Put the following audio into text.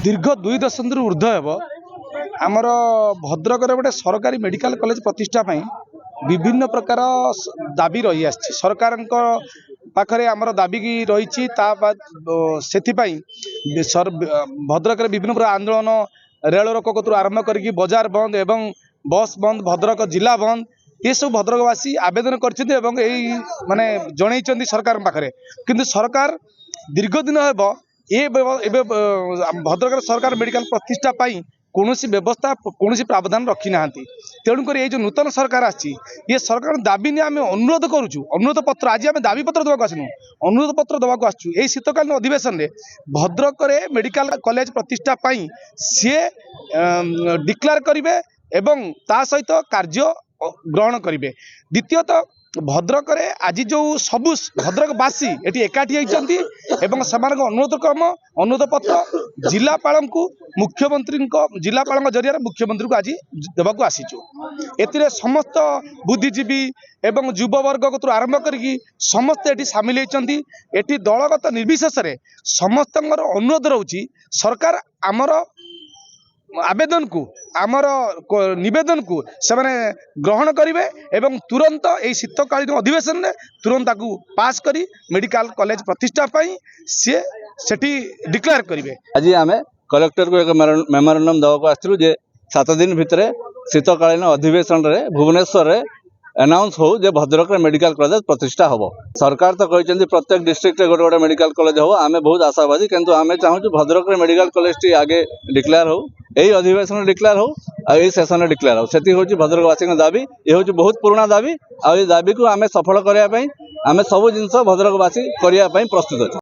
दीर्घ 2 दशंधि ऊर्ध्व हेब आमर भद्रक गोटे सरकारी मेडिकल कॉलेज प्रतिष्ठा विभिन्न प्रकार दाबी रही आसी सरकार पाखरे आमर दाबी की रही से भद्रक विभिन्न प्रकार आंदोलन रेल रोक कतु आरंभ करके बजार बंद एवं बस बंद भद्रक जिला बंद ये सब भद्रकवासी आवेदन कर माने जन सरकार पाखरे किंतु सरकार दीर्घ दिन हेब ये भद्रक सरकार मेडिकल प्रतिष्ठा कौन व्यवस्था कौन प्रावधान रखी ना तेणुक ये जो नूतन सरकार आसी ये सरकार दाबी नहीं आम अनुरोध करुचु अनुरोध पत्र आज आम दाबी पत्र देवाक आसनु अनुरोध पत्र देवाक आसु यही शीतकालीन अधिवेशन में भद्रक मेडिकल कॉलेज प्रतिष्ठा सी डिक्लेयर करेंगे एवं ता सहित कार्य ग्रहण करेंगे। द्वितीयतः भद्रक आज जो सबु भद्रकवासी ये एकाठी होती अनुरोध क्रम अनुरोध पत्र जिलापाल को मुख्यमंत्री जिलापाल जरिया मुख्यमंत्री को आज देवाक आसीचु ए समस्त बुद्धिजीवी एवं युववर्ग को आरंभ करके समस्ते ये सामिल होती ये दलगत निर्विशेष समस्त अनुरोध रोचे सरकार आमर आवेदन को आमर निवेदन को से ग्रहण करेंगे एवं तुरंत यही शीतकालीन अधिवेशन में तुरंत पास करी मेडिकल कॉलेज प्रतिष्ठा सी सेठी डिक्लेयर करेंगे। आज आम कलेक्टर को एक मेमोरेंडम देवाक आसलु जे 7 दिन भितर शीतकालीन अधिवेशन रे भुवनेश्वर रे अनाउंस हो जे भद्रक मेडिकल कॉलेज प्रतिष्ठा हम सरकार तो कहते प्रत्येक डिस्ट्रिक्ट गोटे गोटे मेडिकल कॉलेज हो आम बहुत आशावादी किंतु आम चाहूँ भद्रक मेडिकल कॉलेज टी आगे डिक्लेयर हो यही अधिवेशन डिक्लेयर हो यही सेशन डिक्लेयर हो से हूँ भद्रकवासी दाबी ये हूँ बहुत पुराना दाबी आ दाबी को आम सफल करने आम सब जिन भद्रकवासी करने प्रस्तुत अच्छा।